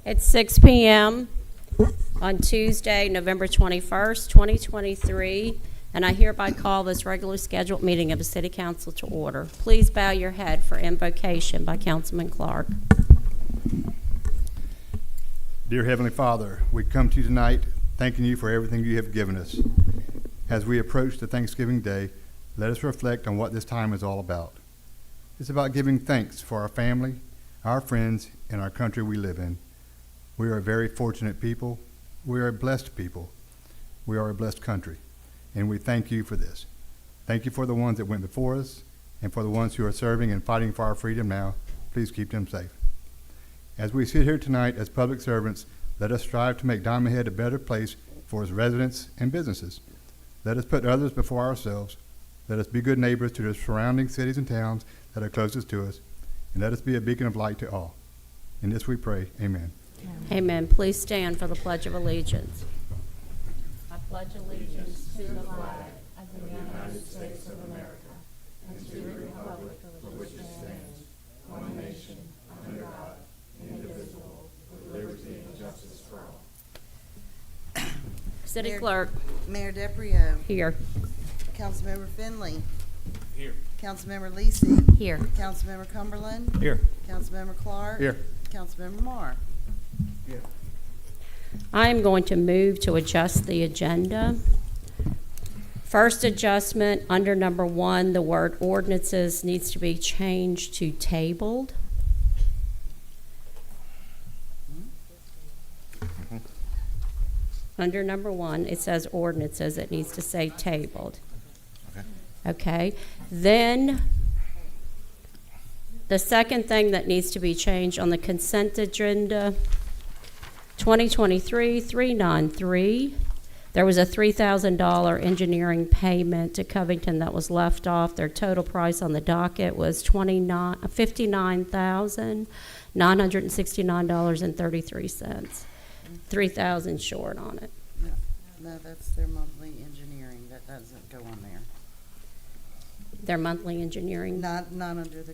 It's 6 p.m. on Tuesday, November 21st, 2023, and I hereby call this regularly scheduled meeting of the City Council to order. Please bow your head for invocation by Councilman Clark. Dear Heavenly Father, we come to you tonight thanking you for everything you have given us. As we approach the Thanksgiving Day, let us reflect on what this time is all about. It's about giving thanks for our family, our friends, and our country we live in. We are a very fortunate people. We are a blessed people. We are a blessed country, and we thank you for this. Thank you for the ones that went before us, and for the ones who are serving and fighting for our freedom now. Please keep them safe. As we sit here tonight as public servants, let us strive to make Diamond Head a better place for its residents and businesses. Let us put others before ourselves. Let us be good neighbors to the surrounding cities and towns that are closest to us, and let us be a beacon of light to all. In this we pray, amen. Amen. Please stand for the Pledge of Allegiance. I pledge allegiance to the flag of the United States of America and to the republic for which it stands, one nation, under God, indivisible, with liberty and justice for all. City Mayor- Clerk, Mayor DePrio, here. Councilmember Finley, Here. Councilmember Lisi, Here. Councilmember Cumberland, Here. Councilmember Clark, Here. Councilmember Marr. I am going to move to adjust the agenda. First adjustment, under number 1, the word ordinances needs to be changed to tabled. Under number 1, it says ordinances, it needs to say tabled. Okay, then the second thing that needs to be changed on the consent agenda, 2023-393, there was a $3,000 engineering payment to Covington that was left off. Their total price on the docket was $59,969.33. $3,000 short on it. No, that's their monthly engineering. That doesn't go on there. Their monthly engineering. Not under the.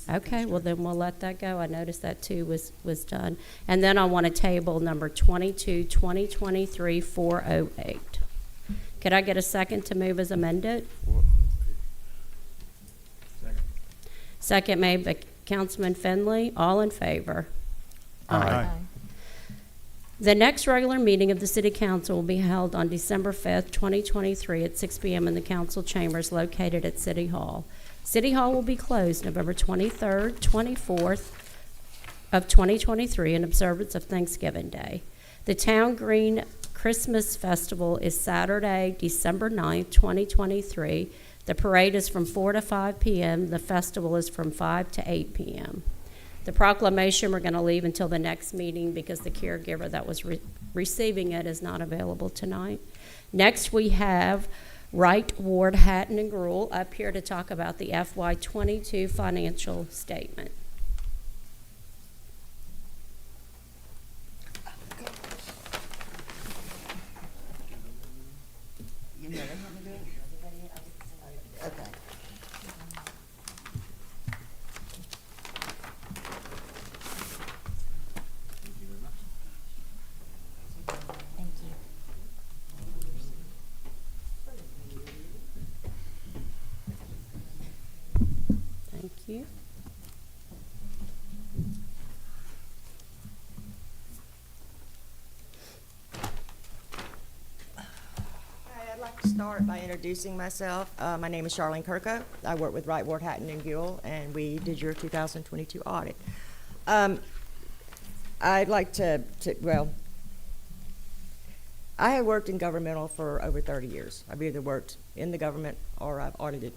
Okay, well then we'll let that go. I noticed that too was done. And then I want to table number 22-2023-408. Could I get a second to move as amended? Second made by Councilman Finley. All in favor? Aye. The next regular meeting of the City Council will be held on December 5th, 2023 at 6 p.m. in the council chambers located at City Hall. City Hall will be closed November 23rd, 24th of 2023 in observance of Thanksgiving Day. The Town Green Christmas Festival is Saturday, December 9th, 2023. The parade is from 4 to 5 p.m. The festival is from 5 to 8 p.m. The proclamation we're going to leave until the next meeting because the caregiver that was receiving it is not available tonight. Next, we have Wright, Ward, Hatton, and Gruhl up here to talk about the FY22 financial statement. You know, they want me to do it? Okay. Thank you. Hi, I'd like to start by introducing myself. My name is Charlene Kirko. I work with Wright, Ward, Hatton, and Guild, and we did your 2022 audit. I'd like well, I have worked in governmental for over 30 years. I've either worked in the government or I've audited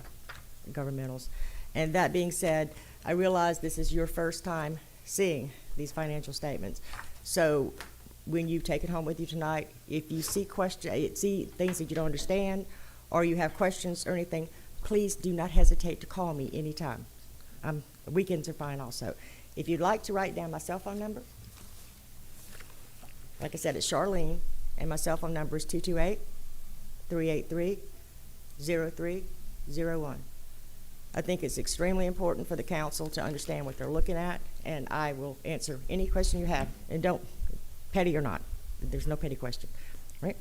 governmentals. And that being said, I realize this is your first time seeing these financial statements. So when you take it home with you tonight, if you see things that you don't understand or you have questions or anything, please do not hesitate to call me anytime. Weekends are fine also. If you'd like to write down my cell phone number, like I said, it's Charlene, and my cell phone number is 228-383-0301. I think it's extremely important for the council to understand what they're looking at and I will answer any question you have. And don't, petty or not, there's no petty question, right?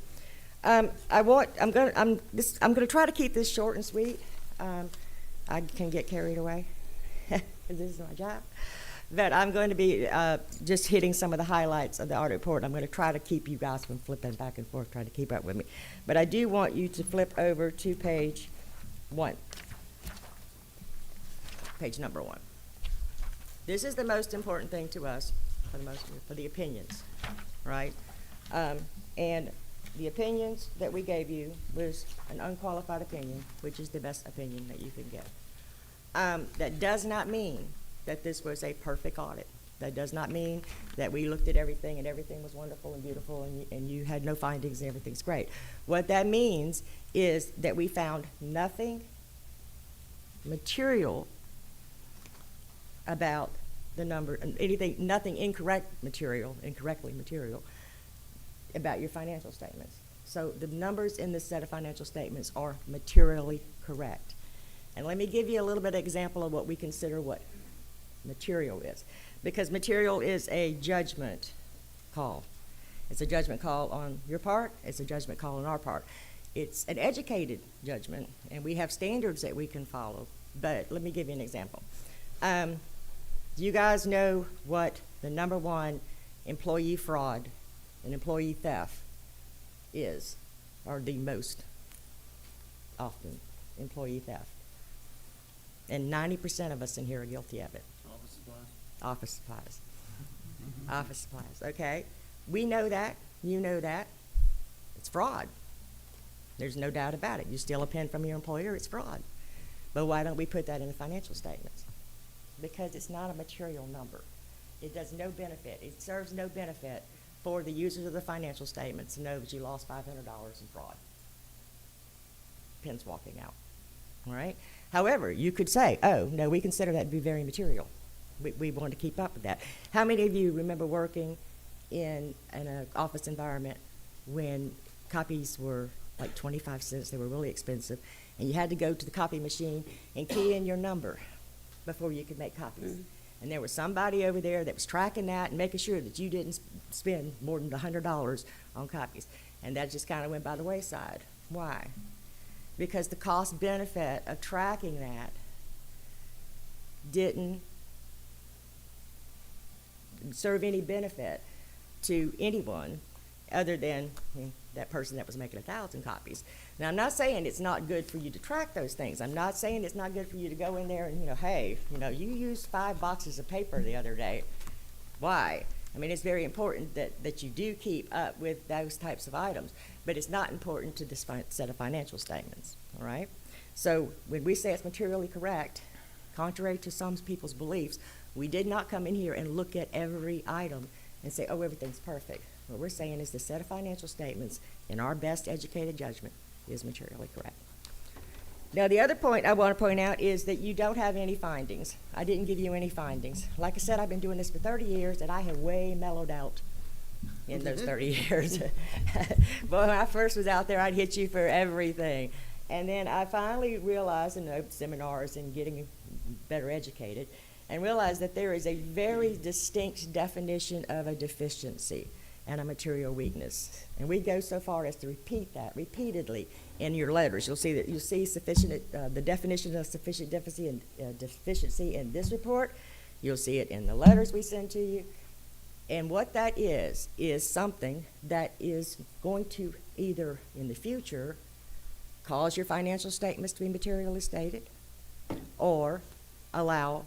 I'm gonna try to keep this short and sweet. I can get carried away. This is my job. But I'm going to be just hitting some of the highlights of the audit report. I'm going to try to keep you guys from flipping back and forth, trying to keep up with me. But I do want you to flip over to page 1. Page number 1. This is the most important thing to us, for the opinions, right? And the opinions that we gave you was an unqualified opinion, which is the best opinion that you can get. That does not mean that this was a perfect audit. That does not mean that we looked at everything and everything was wonderful and beautiful and you had no findings and everything's great. What that means is that we found nothing material about the number, nothing incorrectly material about your financial statements. So the numbers in this set of financial statements are materially correct. And let me give you a little bit of example of what we consider what material is. Because material is a judgment call. It's a judgment call on your part. It's a judgment call on our part. It's an educated judgment, and we have standards that we can follow. But let me give you an example. Do you guys know what the number one employee fraud and employee theft is, or the most often employee theft? And 90% of us in here are guilty of it. Office supplies. Office supplies. Office supplies, okay? We know that. You know that. It's fraud. There's no doubt about it. You steal a pen from your employer, it's fraud. But why don't we put that in the financial statements? Because it's not a material number. It does no benefit. It serves no benefit for the users of the financial statements to know that you lost $500 in fraud. Pens walking out, all right? However, you could say, oh, no, we consider that to be very material. We want to keep up with that. How many of you remember working in an office environment when copies were like 25 cents, they were really expensive, and you had to go to the copy machine and key in your number before you could make copies? Mm-hmm. And there was somebody over there that was tracking that and making sure that you didn't spend more than $100 on copies. And that just kind of went by the wayside. Why? Because the cost benefit of tracking that didn't serve any benefit to anyone other than that person that was making 1,000 copies. Now, I'm not saying it's not good for you to track those things. I'm not saying it's not good for you to go in there and, hey, you used 5 boxes of paper the other day. Why? I mean, it's very important that you do keep up with those types of items, but it's not important to this set of financial statements, all right? So when we say it's materially correct, contrary to some people's beliefs, we did not come in here and look at every item and say, oh, everything's perfect. What we're saying is the set of financial statements, in our best educated judgment, is materially correct. Now, the other point I want to point out is that you don't have any findings. I didn't give you any findings. Like I said, I've been doing this for 30 years, and I have way mellowed out in those 30 years. But when I first was out there, I'd hit you for everything. And then I finally realized in the seminars and getting better educated, and realized that there is a very distinct definition of a deficiency and a material weakness. And we go so far as to repeat that repeatedly in your letters. You'll see sufficient, the definition of sufficient deficiency in this report. You'll see it in the letters we send to you. And what that is something that is going to either in the future cause your financial statements to be materially stated or allow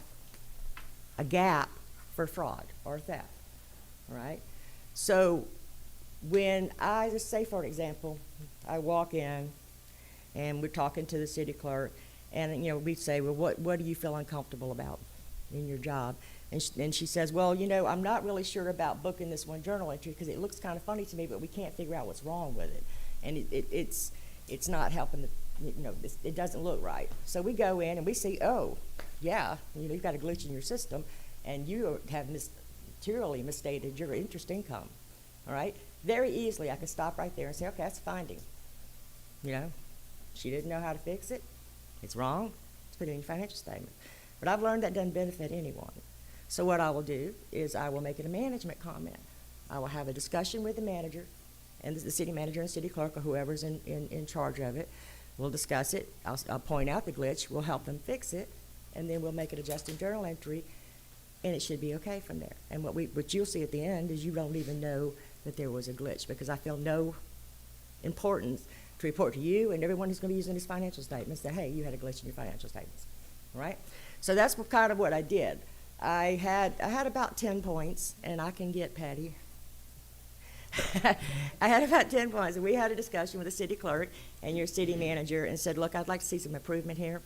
a gap for fraud or theft, all right? So when I just say, for example, I walk in and we're talking to the city clerk and, we say, well, what do you feel uncomfortable about in your job? And she says, well, I'm not really sure about booking this one journal entry because it looks kind of funny to me, but we can't figure out what's wrong with it. And it's not helping, it doesn't look right. So we go in and we see, oh, yeah, you've got a glitch in your system and you have materially misstated your interest income, all right? Very easily, I can stop right there and say, okay, that's a finding. She didn't know how to fix it. It's wrong. Let's put it in your financial statement. But I've learned that doesn't benefit anyone. So what I will do is I will make it a management comment. I will have a discussion with the manager and the city manager and city clerk or whoever's in charge of it. We'll discuss it. I'll point out the glitch. We'll help them fix it. And then we'll make an adjusting journal entry, and it should be okay from there. And what you'll see at the end is you don't even know that there was a glitch, because I feel no importance to report to you and everyone who's going to be using these financial statements that, hey, you had a glitch in your financial statements, right? So that's kind of what I did. I had about 10 points, and I can get Patty. I had about 10 points, and we had a discussion with the city clerk and your city manager and said, look, I'd like to see some improvement here.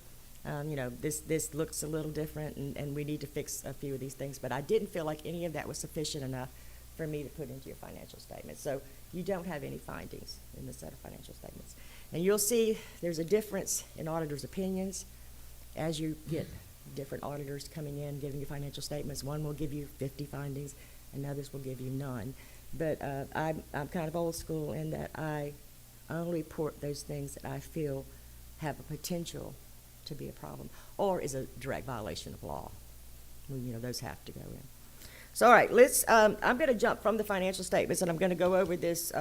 This looks a little different, and we need to fix a few of these things. But I didn't feel like any of that was sufficient enough for me to put into your financial statement. So you don't have any findings in the set of financial statements. And you'll see there's a difference in auditors' opinions as you get different auditors coming in, giving you financial statements. One will give you 50 findings, and others will give you none. But I'm kind of old school in that I only report those things that I feel have a potential to be a problem or is a direct violation of law. Those have to go in. So, all right, I'm going to jump from the financial statements, and I'm going to go over this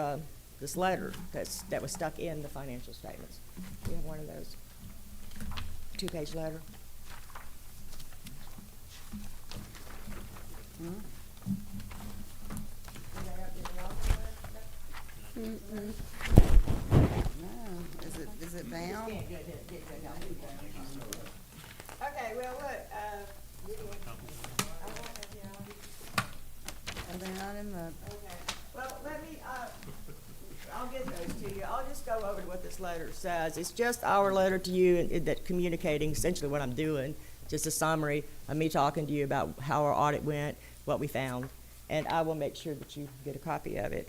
letter that was stuck in the financial statements. You have one of those 2-page letter. No, is it bound? Okay, well, look, Are they not in the, okay. Well, let me, I'll get those to you. I'll just go over to what this letter says. It's just our letter to you that communicating essentially what I'm doing, just a summary of me talking to you about how our audit went, what we found, and I will make sure that you get a copy of it.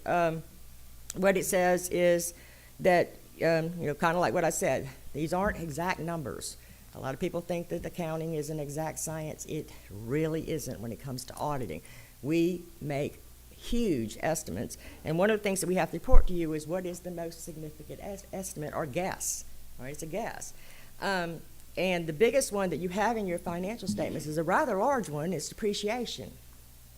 What it says is that, kind of like what I said, these aren't exact numbers. A lot of people think that accounting is an exact science. It really isn't when it comes to auditing. We make huge estimates, and one of the things that we have to report to you is what is the most significant estimate or guess. All right, it's a guess. And the biggest one that you have in your financial statements is a rather large one. It's depreciation.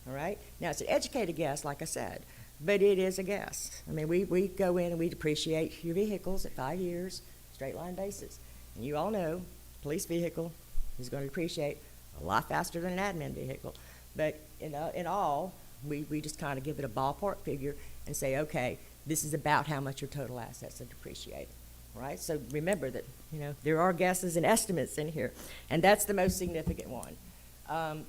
All right? Now, it's an educated guess, like I said, but it is a guess. I mean, we go in and we depreciate your vehicles at 5 years, straight line basis. And you all know, police vehicle is going to depreciate a lot faster than an admin vehicle. But in all, we just kind of give it a ballpark figure and say, okay, this is about how much your total assets are depreciated. Right? So remember that, there are guesses and estimates in here, and that's the most significant one.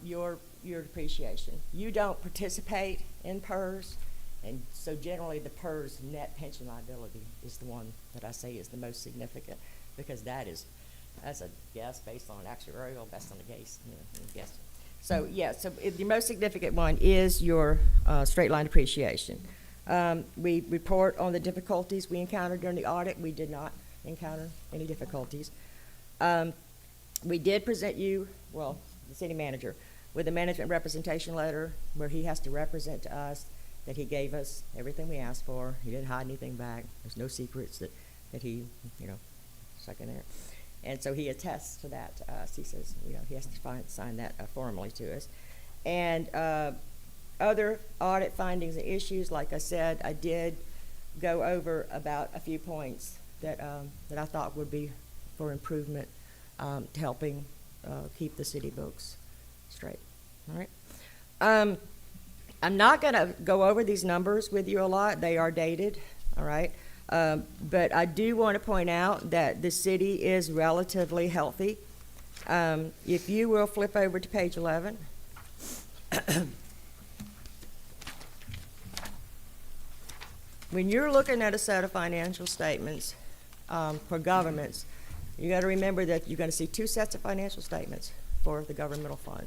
Your depreciation. You don't participate in PERS, and so generally the PERS net pension liability is the one that I say is the most significant, because that's a guess based on actuarial, based on the case, guess. So the most significant one is your straight line depreciation. We report on the difficulties we encountered during the audit. We did not encounter any difficulties. We did present you, the city manager, with a management representation letter where he has to represent to us that he gave us everything we asked for. He didn't hide anything back. There's no secrets that he, stuck in there. And so he attests to that to us. He says, he has to sign that formally to us. And other audit findings and issues, like I said, I did go over about a few points that I thought would be for improvement to helping keep the city books straight. All right. I'm not going to go over these numbers with you a lot. They are dated. All right. But I do want to point out that the city is relatively healthy. If you will flip over to page 11. When you're looking at a set of financial statements for governments, you got to remember that you're going to see two sets of financial statements for the governmental fund.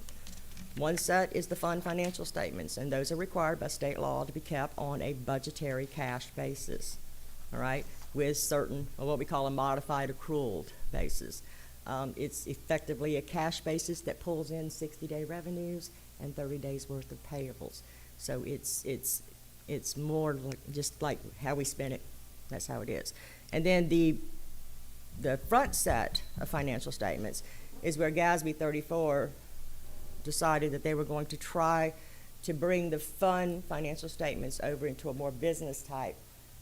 One set is the fund financial statements, and those are required by state law to be kept on a budgetary cash basis, all right, with certain, what we call a modified accrual basis. It's effectively a cash basis that pulls in 60-day revenues and 30 days worth of payables. So it's more just like how we spend it. That's how it is. And then the front set of financial statements is where GASB 34 decided that they were going to try to bring the fund financial statements over into a more business-type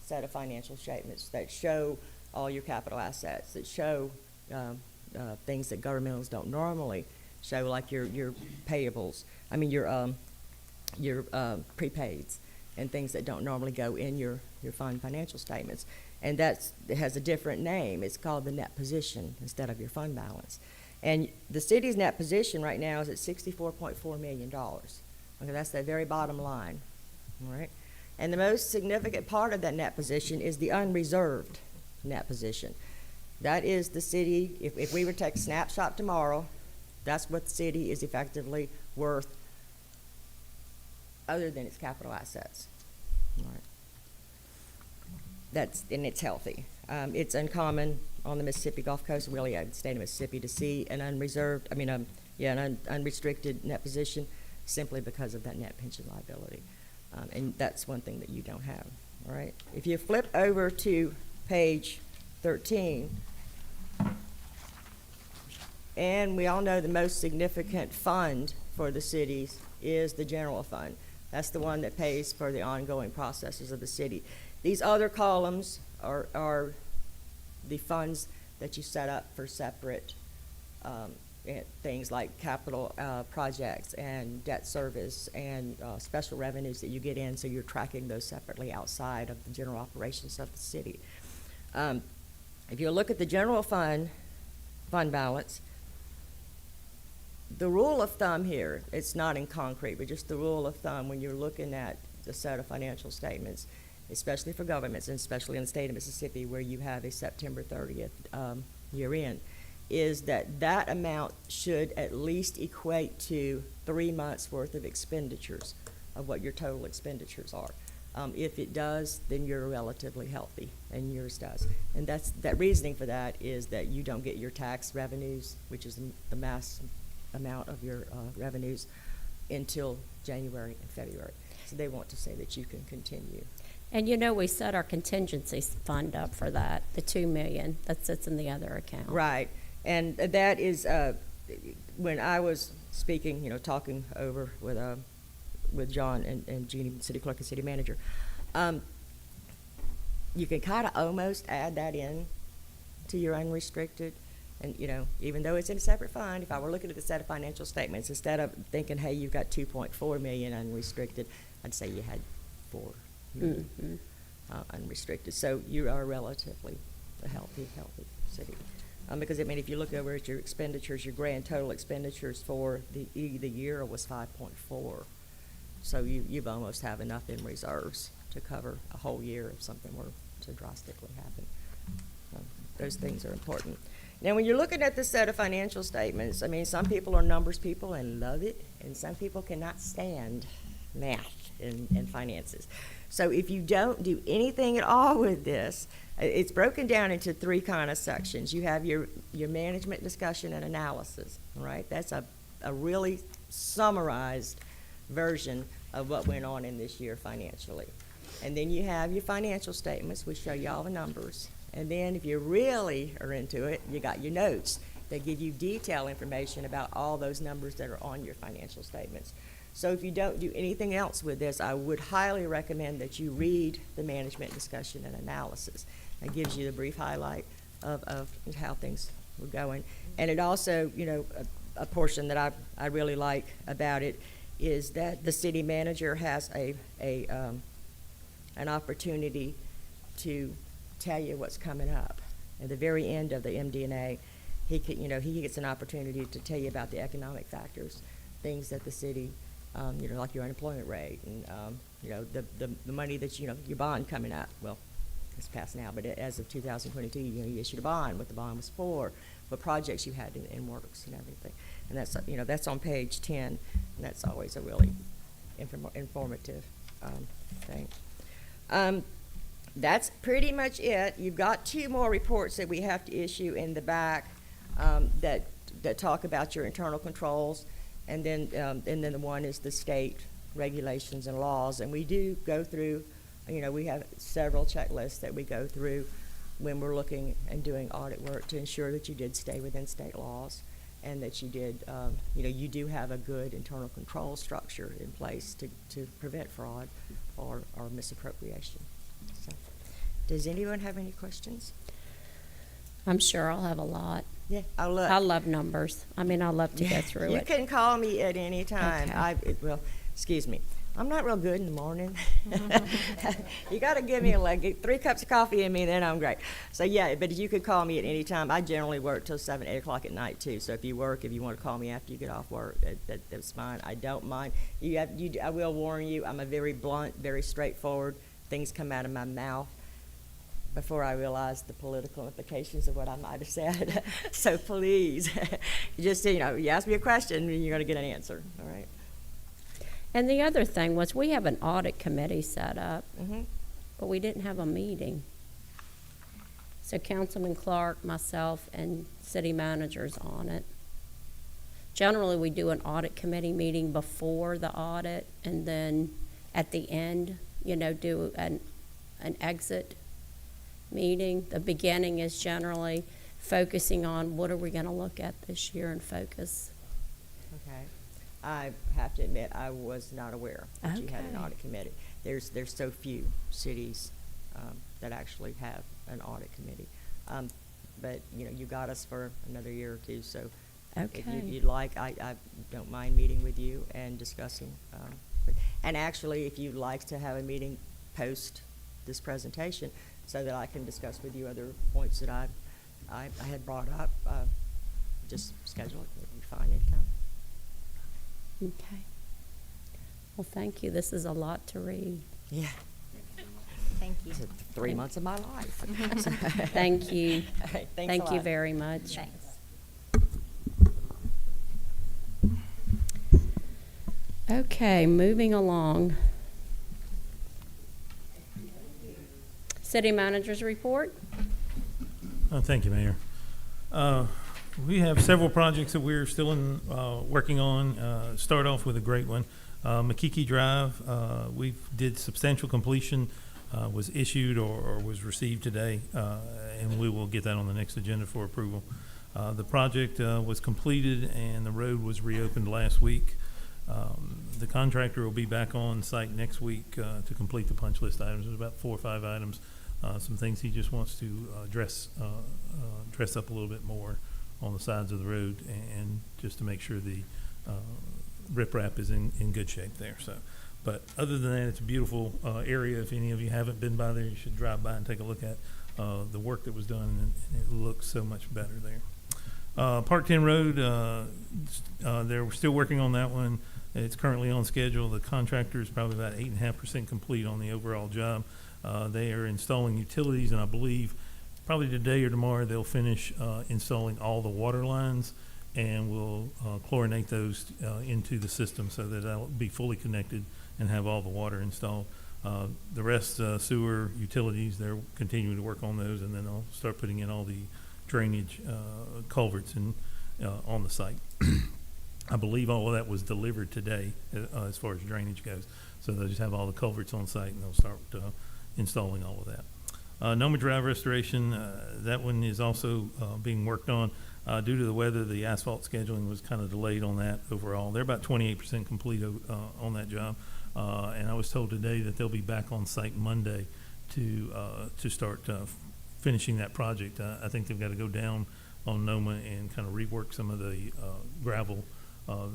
set of financial statements that show all your capital assets, that show things that governmentals don't normally show, like your payables, your prepaids, and things that don't normally go in your fund financial statements. And it has a different name. It's called the net position instead of your fund balance. And the city's net position right now is at $64.4 million. Okay, that's the very bottom line, all right? And the most significant part of that net position is the unreserved net position. That is the city, if we were to take a snapshot tomorrow, that's what the city is effectively worth other than its capital assets. All right. And it's healthy. It's uncommon on the Mississippi Gulf Coast, really, the state of Mississippi, to see an unrestricted net position simply because of that net pension liability. And that's one thing that you don't have, all right? If you flip over to page 13, and we all know the most significant fund for the cities is the general fund. That's the one that pays for the ongoing processes of the city. These other columns are the funds that you set up for separate things like capital projects and debt service and special revenues that you get in, so you're tracking those separately outside of the general operations of the city. If you look at the general fund balance, the rule of thumb here, it's not in concrete, but just the rule of thumb when you're looking at a set of financial statements, especially for governments, and especially in the state of Mississippi where you have a September 30th year end, is that amount should at least equate to 3 months worth of expenditures of what your total expenditures are. If it does, then you're relatively healthy, and yours does. And that reasoning for that is that you don't get your tax revenues, which is the mass amount of your revenues, until January and February. So they want to say that you can continue. And we set our contingency fund up for that, the $2 million that sits in the other account. Right. And that is, when I was speaking, talking over with John and Jeannie, city clerk and city manager, you can kind of almost add that in to your unrestricted. And, even though it's in a separate fund, if I were looking at the set of financial statements, instead of thinking, hey, you've got 2.4 million unrestricted, I'd say you had 4 million unrestricted. So you are relatively a healthy city. Because, if you look over at your expenditures, your grand total expenditures for the year was 5.4. So you've almost have enough in reserves to cover a whole year if something were to drastically happen. Those things are important. Now, when you're looking at the set of financial statements, some people are numbers people and love it, and some people cannot stand math and finances. So if you don't do anything at all with this, it's broken down into 3 kind of sections. You have your management discussion and analysis, all right? That's a really summarized version of what went on in this year financially. And then you have your financial statements, which show you all the numbers. And then if you really are into it, you got your notes that give you detailed information about all those numbers that are on your financial statements. So if you don't do anything else with this, I would highly recommend that you read the management discussion and analysis. It gives you the brief highlight of how things were going. And it also, a portion that I really like about it is that the city manager has an opportunity to tell you what's coming up. At the very end of the MD&A, he gets an opportunity to tell you about the economic factors, things that the city, like your unemployment rate and the money that your bond coming up. Well, it's passed now, but as of 2022, you issued a bond, what the bond was for, what projects you had in works and everything. And that's on page 10, and that's always a really informative thing. That's pretty much it. You've got 2 more reports that we have to issue in the back that talk about your internal controls, and then the one is the state regulations and laws. And we do go through, we have several checklists that we go through when we're looking and doing audit work to ensure that you did stay within state laws. and that you did, you do have a good internal control structure in place to prevent fraud or misappropriation. So, does anyone have any questions? I'm sure I'll have a lot. Yeah, I'll look. I love numbers. I mean, I love to go through You it. can call me at any time. Okay. Excuse me. I'm not real good in the morning. You got to give me get 3 cups of coffee in me, then I'm great. So yeah, but you could call me at any time. I generally work till 7, 8 o'clock at night too. So if you want to call me after you get off work, that's fine. I don't mind. I will warn you. I'm a very blunt, very straightforward. Things come out of my mouth before I realize the political implications of what I might have said. So please, just you ask me a question, and you're going to get an answer. All right. And the other thing was, we have an audit committee set up, Mm-hmm. but we didn't have a meeting. So Councilman Clark, myself, and city managers on it. Generally, we do an audit committee meeting before the audit, and then at the end, do an exit meeting. The beginning is generally focusing on what are we going to look at this year and focus. Okay. I have to admit, I was not aware that you had an Okay. audit committee. There's so few cities that actually have an audit committee. But, you got us for another year or two, so if Okay. you'd like, I don't mind meeting with you and discussing. And actually, if you'd like to have a meeting post this presentation so that I can discuss with you other points that I had brought up, just schedule it. It'll be fine anytime. Okay. Well, thank you. This is a lot to read. Yeah. Thank you. It's 3 months of my life. Thank you. All right, thanks a Thank you lot. very much. Thanks. Okay, moving along. City managers report. Thank you, Mayor. We have several projects that we're still working on. Start off with a great one. Makiki Drive, we did substantial completion, was issued or was received today, and we will get that on the next agenda for approval. The project was completed and the road was reopened last week. The contractor will be back on site next week to complete the punch list items. There's about 4 or 5 items, some things he just wants to dress up a little bit more on the sides of the road, and just to make sure the riprap is in good shape there. So, but other than that, it's a beautiful area. If any of you haven't been by there, you should drive by and take a look at the work that was done, and it looks so much better there. Park 10 Road, they're still working on that one. It's currently on schedule. The contractor is probably about 8.5% complete on the overall job. They are installing utilities, and I believe probably today or tomorrow they'll finish installing all the water lines, and we'll chlorinate those into the system so that that'll be fully connected and have all the water installed. The rest, sewer, utilities, they're continuing to work on those, and then they'll start putting in all the drainage culverts on the site. I believe all of that was delivered today as far as drainage goes. So they'll just have all the culverts on site, and they'll start installing all of that. Noma Drive restoration, that one is also being worked on. Due to the weather, the asphalt scheduling was kind of delayed on that overall. They're about 28% complete on that job. And I was told today that they'll be back on site Monday to start finishing that project. I think they've got to go down on Noma and kind of rework some of the gravel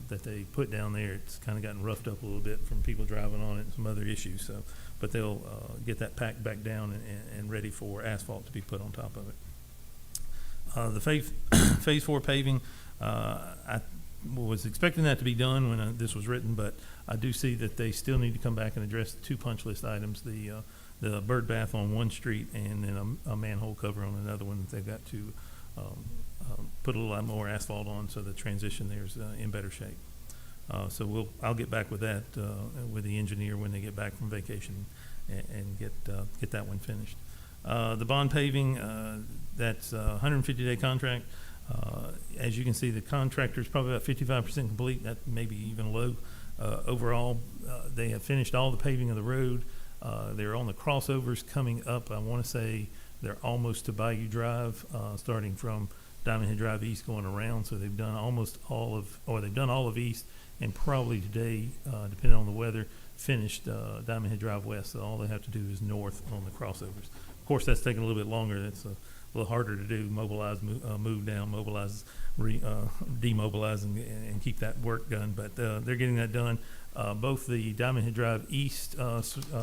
that they put down there. It's kind of gotten roughed up a little bit from people driving on it and some other issues. So, but they'll get that packed back down and ready for asphalt to be put on top of it. The phase 4 paving, I was expecting that to be done when this was written, but I do see that they still need to come back and address the 2 punch list items: the bird bath on one street, and then a manhole cover on another one that they've got to put a little more asphalt on, so the transition there is in better shape. So I'll get back with that with the engineer when they get back from vacation and get that one finished. The bond paving, that's a 150-day contract. As you can see, the contractor is probably about 55% complete. That may be even low. Overall, they have finished all the paving of the road. They're on the crossovers coming up. I want to say they're almost to Bayou Drive, starting from Diamond Head Drive East going around, so they've done they've done all of East, and probably today, depending on the weather, finished Diamond Head Drive West, so all they have to do is north on the crossovers. Of course, that's taking a little bit longer. That's a little harder to do, mobilize, move down, mobilize, demobilize, and keep that work done. But they're getting that done. Both the Diamond Head Drive East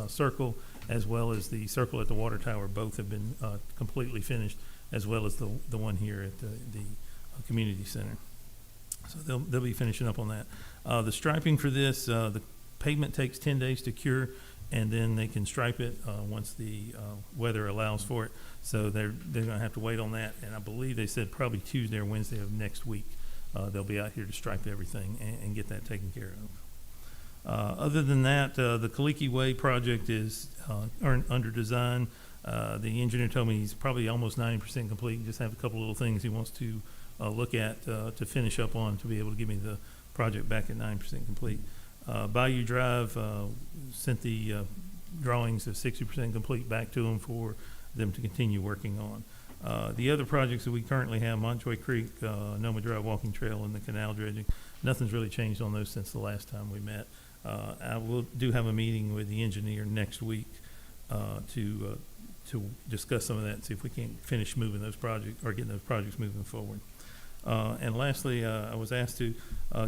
circle as well as the circle at the water tower both have been completely finished, as well as the one here at the community center. So they'll be finishing up on that. The striping for this, the pavement takes 10 days to cure, and then they can stripe it once the weather allows for it. So they're going to have to wait on that, and I believe they said probably Tuesday or Wednesday of next week they'll be out here to stripe everything and get that taken care of. Other than that, the Kaliki Way project is under design. The engineer told me he's probably almost 90% complete. Just have a couple little things he wants to look at to finish up on to be able to give me the project back at 9% complete. Bayou Drive sent the drawings of 60% complete back to them for them to continue working on. The other projects that we currently have, Montjoy Creek, Noma Drive Walking Trail, and the canal dredging, nothing's really changed on those since the last time we met. I will have a meeting with the engineer next week to discuss some of that and see if we can't finish moving those projects or getting those projects moving forward. And lastly, I was asked to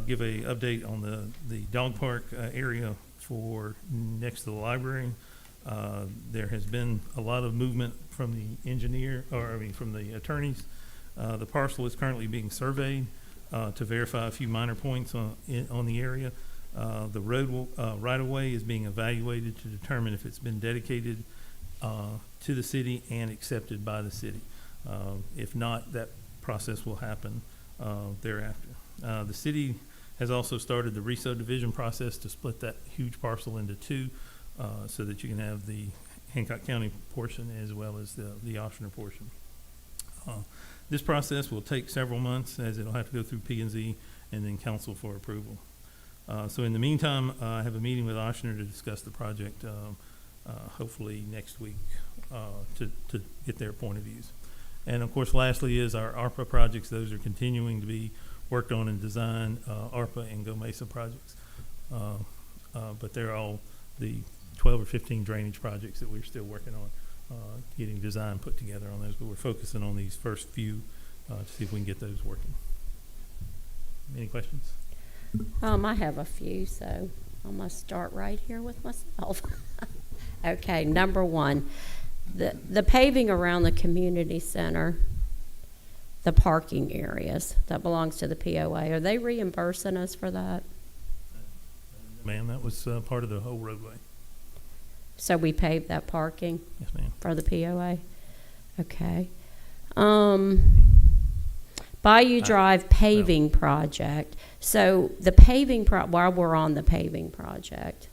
give a update on the dog park area for next to the library. There has been a lot of movement from the from the attorneys. The parcel is currently being surveyed to verify a few minor points on the area. The road right of way is being evaluated to determine if it's been dedicated to the city and accepted by the city. If not, that process will happen thereafter. The city has also started the re-subdivision process to split that huge parcel into two so that you can have the Hancock County portion as well as the Oshner portion. This process will take several months, as it'll have to go through P&Z and then council for approval. So in the meantime, I have a meeting with Oshner to discuss the project, hopefully next week, to get their point of views. And of course, lastly is our ARPA projects. Those are continuing to be worked on and designed, ARPA and Go Mesa projects. But they're all the 12 or 15 drainage projects that we're still working on, getting design put together on those. But we're focusing on these first few to see if we can get those working. Any questions? I have a few, so I'm going to start right here with myself. Okay, number one, the paving around the community center, the parking areas, that belongs to the POA. Are they reimbursing us for that? Ma'am, that was part of the whole roadway. So we paved that parking Yes, ma'am. for the POA? Okay. Bayou Drive paving project. So the paving while we're on the paving project,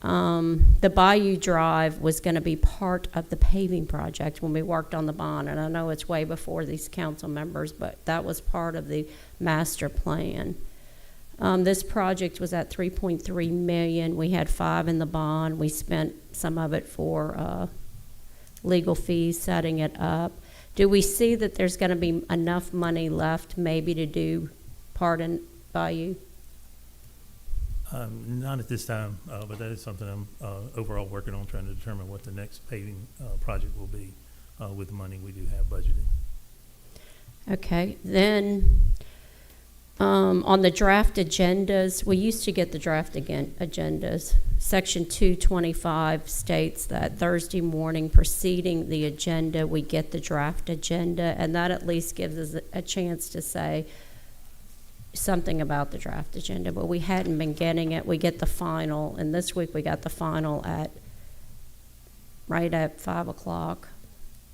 the Bayou Drive was going to be part of the paving project when we worked on the bond, and I know it's way before these council members, but that was part of the master plan. This project was at $3.3 million. We had $5 million in the bond. We spent some of it for legal fees, setting it up. Do we see that there's going to be enough money left maybe to do part in Bayou? Not at this time, but that is something I'm overall working on, trying to determine what the next paving project will be with the money we do have budgeted. Okay, then on the draft agendas, we used to get the draft agendas. Section 225 states that Thursday morning preceding the agenda, we get the draft agenda, and that at least gives us a chance to say something about the draft agenda, but we hadn't been getting it. We get the final, and this week we got the final right at 5 o'clock.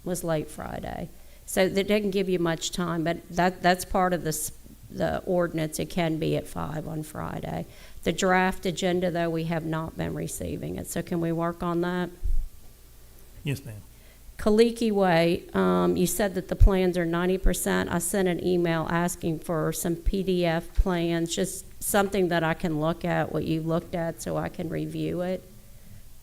Was late Friday. So that didn't give you much time, but that's part of the ordinance. It can be at 5 on Friday. The draft agenda, though, we have not been receiving it. So can we work on that? Yes, ma'am. Kaliki Way, you said that the plans are 90%. I sent an email asking for some PDF plans, just something that I can look at, what you looked at, so I can review it.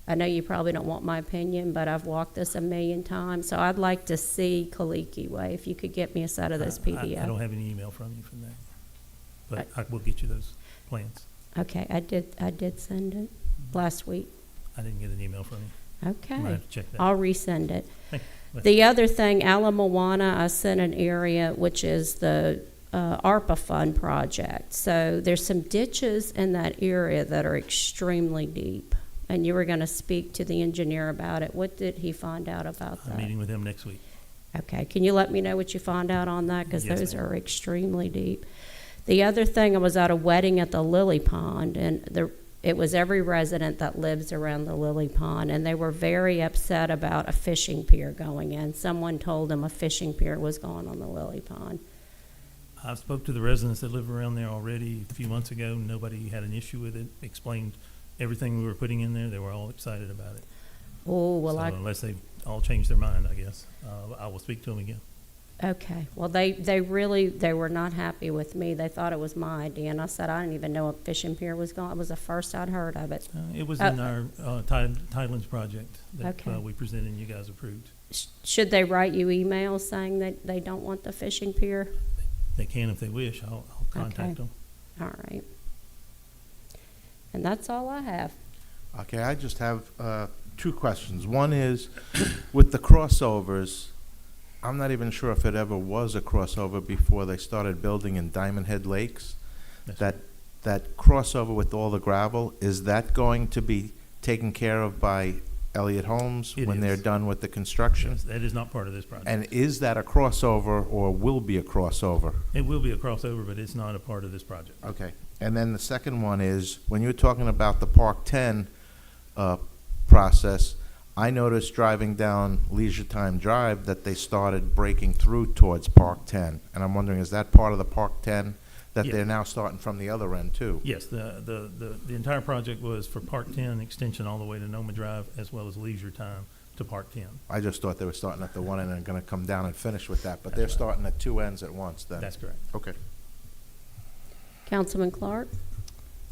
I know you probably don't want my opinion, but I've walked this a million times, so I'd like to see Kaliki Way, if you could get me a set of those I PDF. don't have any email from you from that, but I will get you those plans. Okay, I did send it last week. I didn't get an email from you. I might Okay, have to check that. I'll resend it. Thank you. The other thing, Ala Moana, I sent an area, which is the ARPA fund project. So there's some ditches in that area that are extremely deep. And you were going to speak to the engineer about it. What did he find out about I'm that? meeting with him next week. Okay, can you let me know what you find out on that? Because Yes, those ma'am. are extremely deep. The other thing, I was at a wedding at the Lily Pond, and it was every resident that lives around the Lily Pond, and they were very upset about a fishing pier going in. Someone told them a fishing pier was going on the Lily Pond. I've spoke to the residents that live around there already a few months ago. Nobody had an issue with it. Explained everything we were putting in there. They were all excited about it. Oh, well, So I unless they've all changed their mind, I guess, I will speak to them again. okay. Well, they were not happy with me. They thought it was my idea, and I said I didn't even know a fishing pier was going. It was the first I'd heard of it. It was Oh. in our Tidelands project that Okay. we presented and you guys approved. Should they write you emails saying that they don't want the fishing pier? They can if they wish. I'll contact Okay. them. All right. And that's all I have. Okay, I just have two questions. One is, with the crossovers, I'm not even sure if it ever was a crossover before they started building in Diamond Head Lakes. That's That crossover with all the gravel, is that going to be taken care of by Elliott Holmes It when they're is. done with the construction? Yes, that is not part of this project. And is that a crossover or will be a crossover? It will be a crossover, but it's not a part of this project. Okay. And then the second one is, when you were talking about the Park 10 process, I noticed driving down Leisure Time Drive that they started breaking through towards Park 10. And I'm wondering, is that part of the Park 10 that Yeah. they're now starting from the other end too? Yes, the entire project was for Park 10 extension all the way to Noma Drive, as well as Leisure Time to Park 10. I just thought they were starting at the one end and going to come down and finish with that, but That's they're right. starting at two ends at once then? That's correct. Okay. Councilman Clark?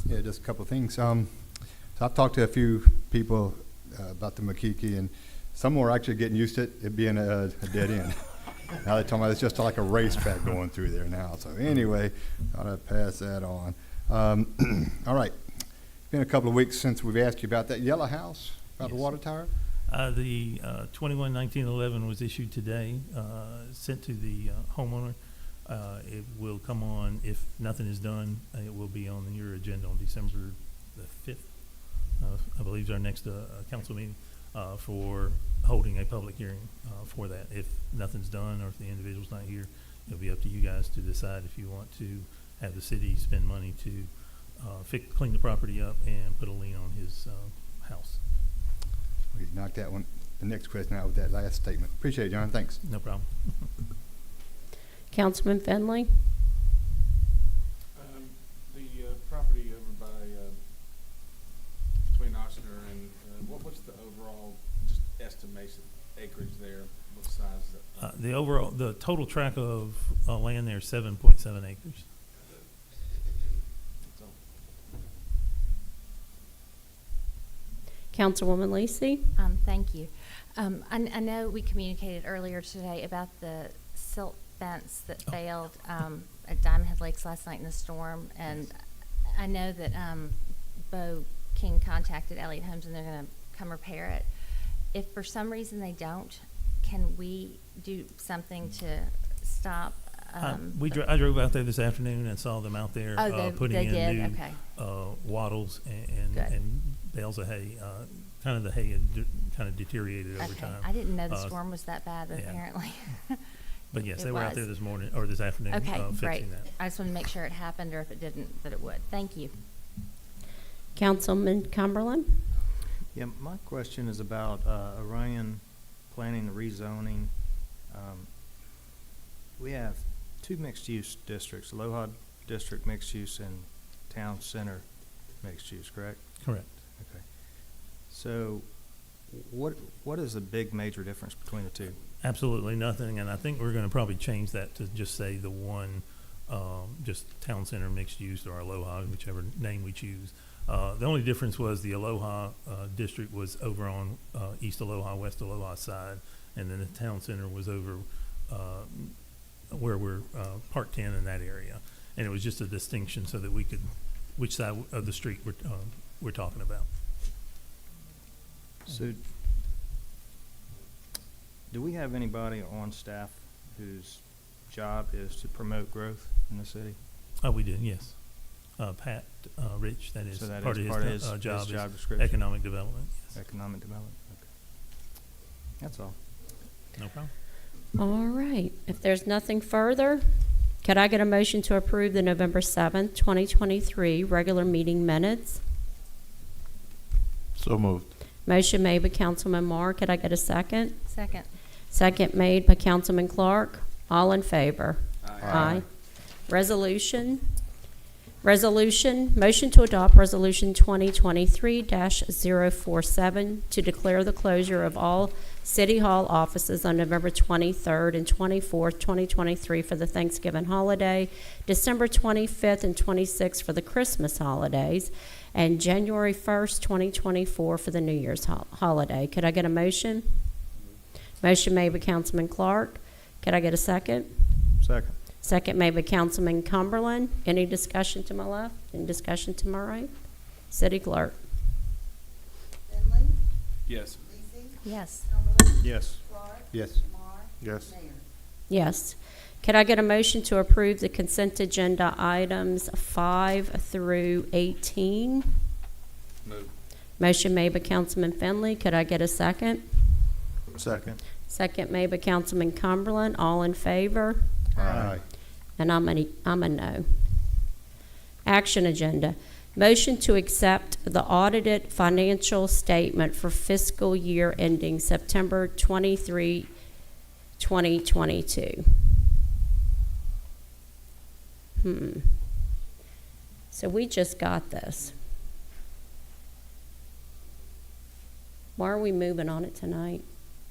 Yeah, just a couple of things. So I've talked to a few people about the Makiki, and some were actually getting used to it being a dead end. Now they're talking about it's just like a racetrack going through there now. So anyway, thought I'd pass that on. All right. It's been a couple of weeks since we've asked you about that yellow house, about the Yes. water tower. The 21-1911 was issued today, sent to the homeowner. It will come on, if nothing is done, it will be on your agenda on December the 5th. I believe is our next council meeting for holding a public hearing for that. If nothing's done or if the individual's not here, it'll be up to you guys to decide if you want to have the city spend money to clean the property up and put a lien on his house. We knocked that one, the next question out with that last statement. Appreciate it, John. Thanks. No problem. Councilman Finley? The property over by, between Oshner and, what's the overall, just estimation acreage there, what size is that? The total tract of land there is 7.7 acres. So, Councilwoman Lacey? Thank you. I know we communicated earlier today about the silt fence that failed at Diamond Head Lakes last night in the storm, and I know that Bo King contacted Elliott Holmes and they're going to come repair it. If for some reason they don't, can we do something to stop? I drove out there this afternoon and saw them out there putting they in did? new Okay. wattles Good. and bales of hay. Kind of the hay had kind of deteriorated over Okay. time. I didn't know the Uh, storm was that bad, but yeah. apparently. But yes, it they were out was. there this morning or this afternoon Okay, fixing great. that. I just wanted to make sure it happened, or if it didn't, that it would. Thank you. Councilman Cumberland? Yeah, my question is about Orion planning the rezoning. We have two mixed-use districts, Aloha District mixed use and Town Center mixed use, correct? Correct. Okay. So what is the big major difference between the two? Absolutely nothing, and I think we're going to probably change that to just say the one, just Town Center mixed use or Aloha, whichever name we choose. The only difference was the Aloha district was over on East Aloha, West Aloha side, and then the town center was over where we're Park 10 in that area. And it was just a distinction so that we could, which side of the street we're talking about. So, do we have anybody on staff whose job is to promote growth in the city? Oh, we did, yes. Pat Rich, that is So that part is of part of his his job job is description. economic development. Yes. Economic development, okay. That's all. No problem. All right. If there's nothing further, could I get a motion to approve the November 7th, 2023 regular meeting minutes? So moved. Motion made by Councilman Marr. Could I get a second? Second. Second made by Councilman Clark. All in favor? Aye. Resolution. Motion to adopt Resolution 2023-047 to declare the closure of all City Hall offices on November 23rd and 24th, 2023 for the Thanksgiving holiday, December 25th and 26th for the Christmas holidays, and January 1st, 2024 for the New Year's holiday. Could I get a motion? Motion made by Councilman Clark. Could I get a second? Second. Second made by Councilman Cumberland. Any discussion to my left? Any discussion to my right? City Clerk. Finley, Yes. Lacy, Yes. Cumberland, Yes. Clark, Yes. Marr, Yes. Mayor. Yes. Could I get a motion to approve the consent agenda items 5 through 18? Move. Motion made by Councilman Finley. Could I get a second? Second. Second made by Councilman Cumberland. All in favor? Aye. And I'm a no. Action agenda. Motion to accept the audited financial statement for fiscal year ending September 23, 2022. So we just got this. Why are we moving on it tonight?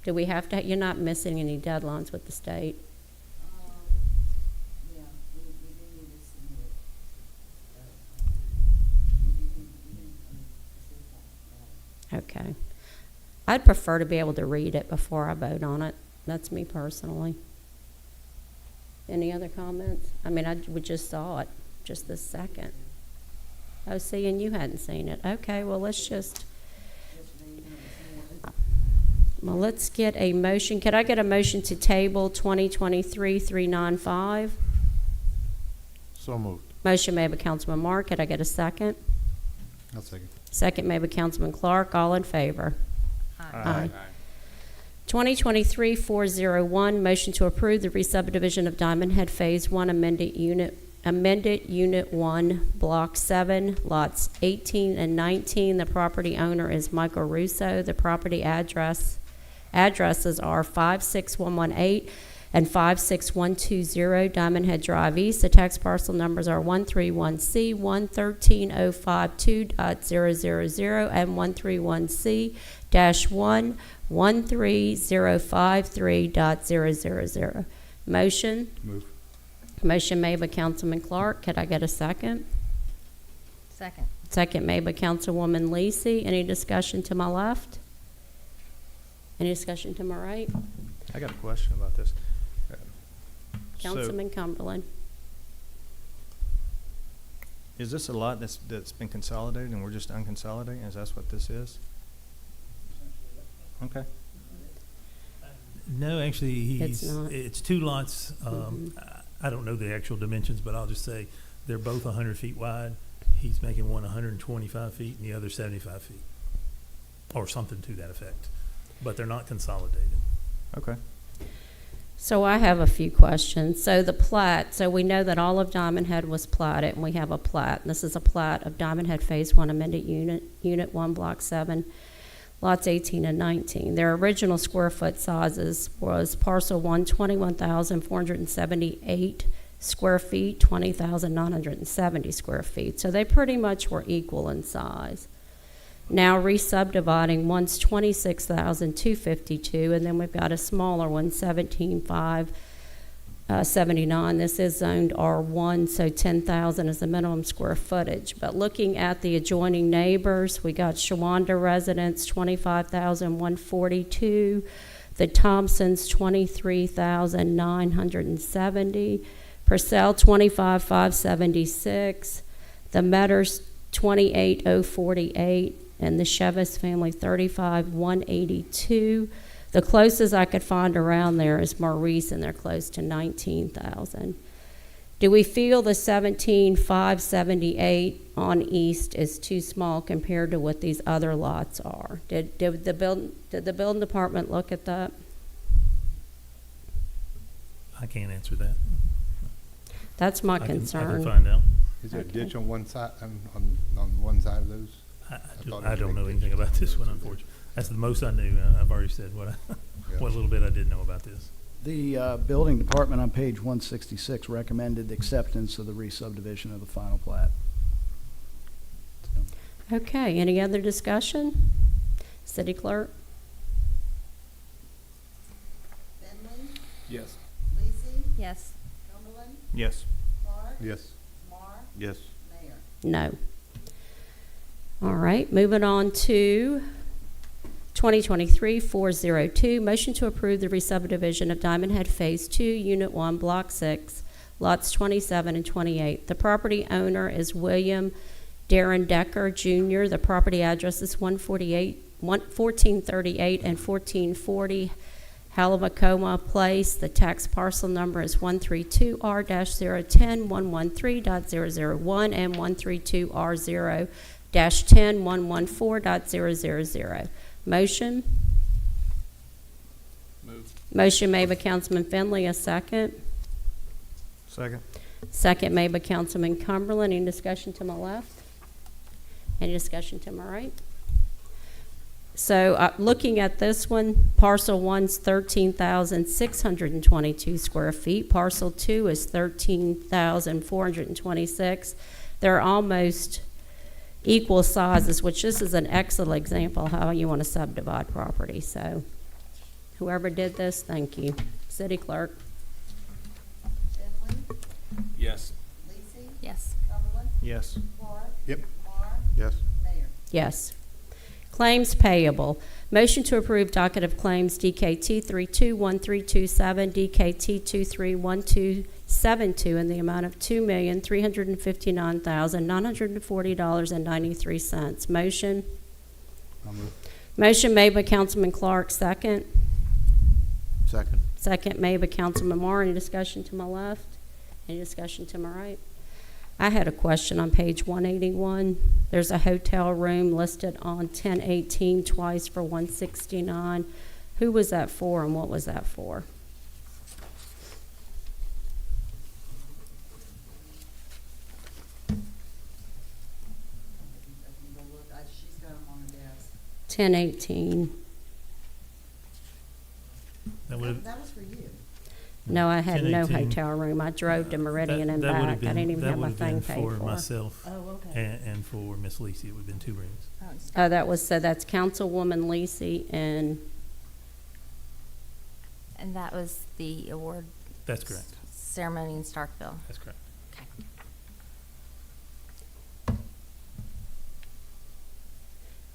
Do we have to, you're not missing any deadlines with the state? Yeah, we do need to submit it. Okay. I'd prefer to be able to read it before I vote on it. That's me personally. Any other comments? I mean, we just saw it just this second. Oh, see, and you hadn't seen it. Okay, well, let's get a motion. Could I get a motion to table 2023-395? So moved. Motion made by Councilman Mark. Could I get a second? I'll second. Second made by Councilman Clark. All in favor? Aye. 2023-401, motion to approve the re-subdivision of Diamond Head Phase 1 amended Unit 1, Block 7, lots 18 and 19. The property owner is Michael Russo. The property addresses are 56118 and 56120 Diamond Head Drive East. The tax parcel numbers are 131C 11305.2.000 and 131C-1 13053.000. Motion. Move. Motion made by Councilman Clark. Could I get a second? Second. Second made by Councilwoman Lacy. Any discussion to my left? Any discussion to my right? I got a question about this. So, Councilman Cumberland. is this a lot that's been consolidated and we're just unconsolidating? Is that what this is? Okay. No, actually, It's not. it's two lots. I don't know the actual dimensions, but I'll just say they're both 100 feet wide. He's making one 125 feet and the other 75 feet, or something to that effect. But they're not consolidated. Okay. So I have a few questions. So the plat, so we know that all of Diamond Head was platted, and we have a plat. And this is a plat of Diamond Head Phase 1 amended Unit 1, Block 7, lots 18 and 19. Their original square foot sizes was parcel 1, 21,478 square feet, 20,970 square feet. So they pretty much were equal in size. Now re-subdividing, one's 26,252, and then we've got a smaller one, 17,500, 79. This is zoned R1, so 10,000 is the minimum square footage. But looking at the adjoining neighbors, we got Shawanda residents, 25,142. The Thompsons, 23,970. Purcell, 25,576. The Metters, 28,048. And the Chevis family, 35,182. The closest I could find around there is Maurice, and they're close to 19,000. Do we feel the 17,578 on East is too small compared to what these other lots are? Did the building department look at that? I can't answer that. That's my I can concern. find out. Is there a Okay. ditch on one side, on one side of those? thought it I was don't big know anything ditches. about this one, unfortunately. That's the most I knew. I've already said what what little bit I did know about this. The building department on page 166 recommended acceptance of the re-subdivision of the final plat. Okay, any other discussion? City clerk? Finley, Yes. Lacy, Yes. Cumberland, Yes. Clark, Yes. Marr, Yes. Mayor. No. All right, moving on to 2023-402, motion to approve the re-subdivision of Diamond Head Phase 2, Unit 1, Block 6, lots 27 and 28. The property owner is William Darren Decker Jr. The property address is 1438 and 1440 Halamacoma Place. The tax parcel number is 132R-010-113.001 and 132R-0-10-114.000. Motion? Move. Motion made by Councilman Finley, a second. Second. Second made by Councilman Cumberland. Any discussion to my left? Any discussion to my right? So, looking at this one, parcel 1's 13,622 square feet. Parcel 2 is 13,426. They're almost equal sizes, which this is an excellent example of how you want to subdivide property. So, whoever did this, thank you. City clerk? Finley, Yes. Lacy, Yes. Cumberland, Yes. Clark, Yep. Marr, Yes. Mayor. Yes. Claims payable. Motion to approve docket of claims DKT 321327, DKT 231272 in the amount of $2,359,940.93. Motion. I'll move. Motion made by Councilman Clark, second. Second. Second made by Councilman Marr. Any discussion to my left? Any discussion to my right? I had a question on page 181. There's a hotel room listed on 1018 twice for 169. Who was that for and what was that for? I can go look, she's got them on her desk. 1018. That would have That was for you. No, I had no 1018. hotel room. I drove to Meridian and that would back. have I been- didn't even that have my would have been thing paid for. myself Oh, okay. and for Miss Lisi. It would have been 2 rooms. Oh, that's Councilwoman Lisi and, And that was the award That's correct. ceremony in Starkville. That's correct.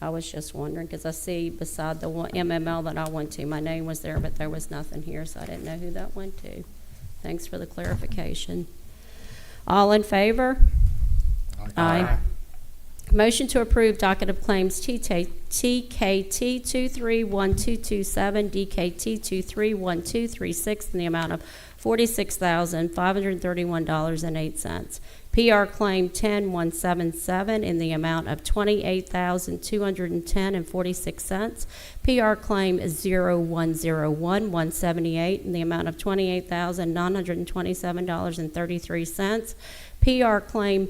I was just wondering, because I see beside the one MML that I went to, my name was there, but there was nothing here, so I didn't know who that went to. Thanks for the clarification. All in favor? Aye. Motion to approve docket of claims TKT 231227, DKT 231236 in the amount of $46,531.08. PR claim 10177 in the amount of $28,210.46. PR claim 0101178 in the amount of $28,927.33. PR claim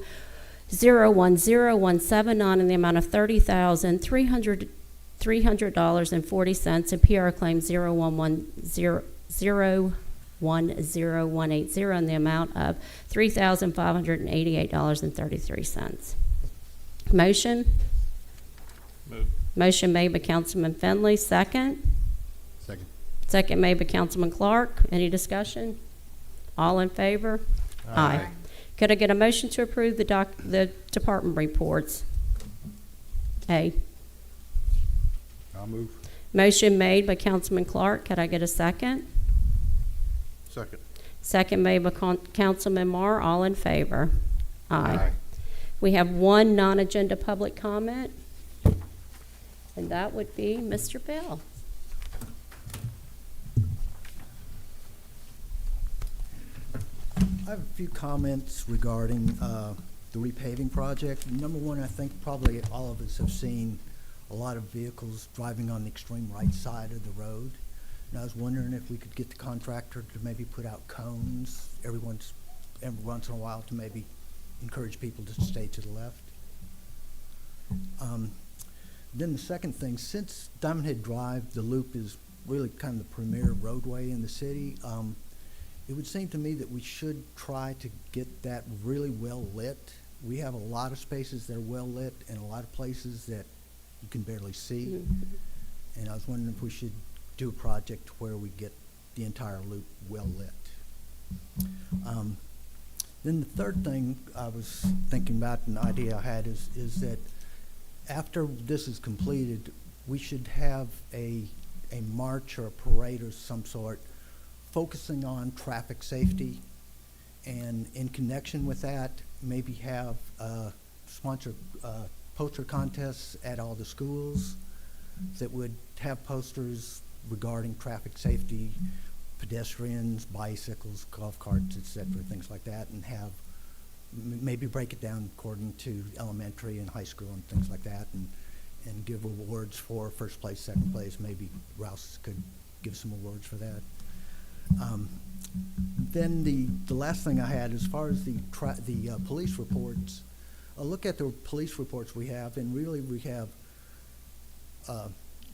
010179 in the amount of $30,300.40, and PR claim 010180 in the amount of $3,588.33. Motion? Move. Motion made by Councilman Finley, second. Second. Second made by Councilman Clark. Any discussion? All in favor? Aye. Could I get a motion to approve the department reports? A. I'll move. Motion made by Councilman Clark. Could I get a second? Second. Second made by Councilman Marr. All in favor? Aye. We have one non-agenda public comment, and that would be Mr. Bell. I have a few comments regarding the repaving project. Number one, I think probably all of us have seen a lot of vehicles driving on the extreme right side of the road. And I was wondering if we could get the contractor to maybe put out cones every once in a while to maybe encourage people to stay to the left. Then the second thing, since Diamond Head Drive, the loop is really kind of the premier roadway in the city, it would seem to me that we should try to get that really well lit. We have a lot of spaces that are well lit and a lot of places that you can barely see. And I was wondering if we should do a project where we get the entire loop well lit. Then the third thing I was thinking about, an idea I had is that after this is completed, we should have a march or a parade of some sort focusing on traffic safety, and in connection with that, maybe have sponsor poster contests at all the schools that would have posters regarding traffic safety, pedestrians, bicycles, golf carts, etc., things like that, and have maybe break it down according to elementary and high school and things like that, and give awards for first place, second place. Maybe Rouse could give some awards for that. Then the last thing I had, as far as the police reports, I look at the police reports we have, and really we have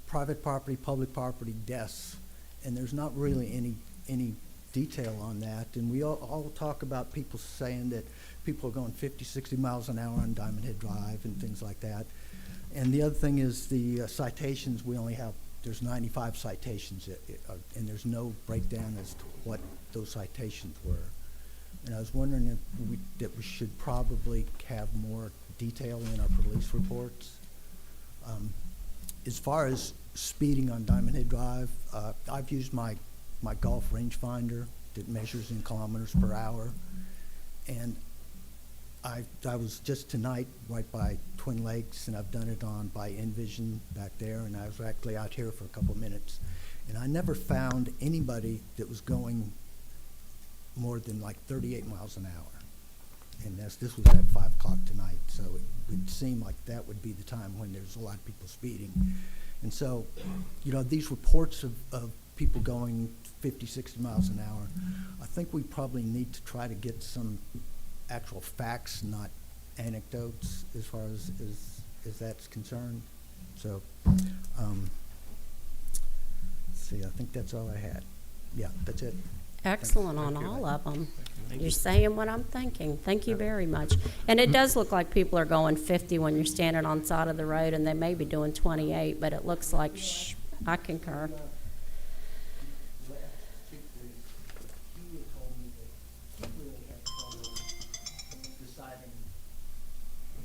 private property, public property, deaths, and there's not really any detail on that. And we all talk about people saying that people are going 50, 60 miles an hour on Diamond Head Drive and things like that. And the other thing is the citations. We only have, there's 95 citations, and there's no breakdown as to what those citations were. And I was wondering if we should probably have more detail in our police reports. As far as speeding on Diamond Head Drive, I've used my golf rangefinder that measures in kilometers per hour, and I was just tonight right by Twin Lakes, and I've done it by Envision back there, and I was actually out here for a couple of minutes, and I never found anybody that was going more than like 38 miles an hour. And this was at 5 o'clock tonight, so it would seem like that would be the time when there's a lot of people speeding. And so, these reports of people going 50, 60 miles an hour, I think we probably need to try to get some actual facts, not anecdotes, as far as that's concerned. So, let's see, I think that's all I had. Yeah, that's it. Excellent on all of them. You're saying what I'm thinking. Thank you very much. And it does look like people are going 50 when you're standing on the side of the road, and they may be doing 28, but it looks like, I concur.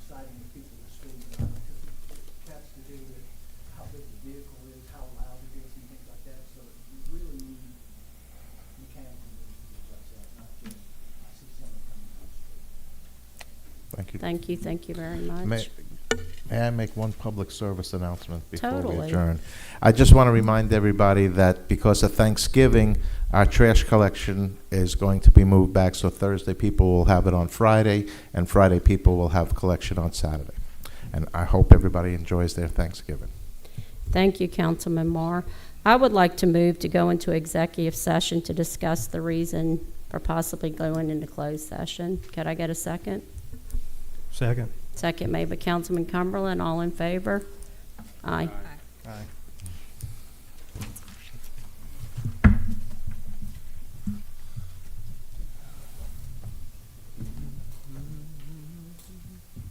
Deciding the people that are speeding around, because it has to do with how big the vehicle is, how loud it is, and things like that. So you really need mechanical engineers like that, not just see someone coming down the street. Thank you. Thank you very much. May I make one public service announcement before we Totally. adjourn? I just want to remind everybody that because of Thanksgiving, our trash collection is going to be moved back, so Thursday people will have it on Friday, and Friday people will have collection on Saturday. And I hope everybody enjoys their Thanksgiving. Thank you, Councilman Marr. I would like to move to go into executive session to discuss the reason for possibly going into closed session. Could I get a second? Second. Second made by Councilman Cumberland. All in favor? Aye. Aye.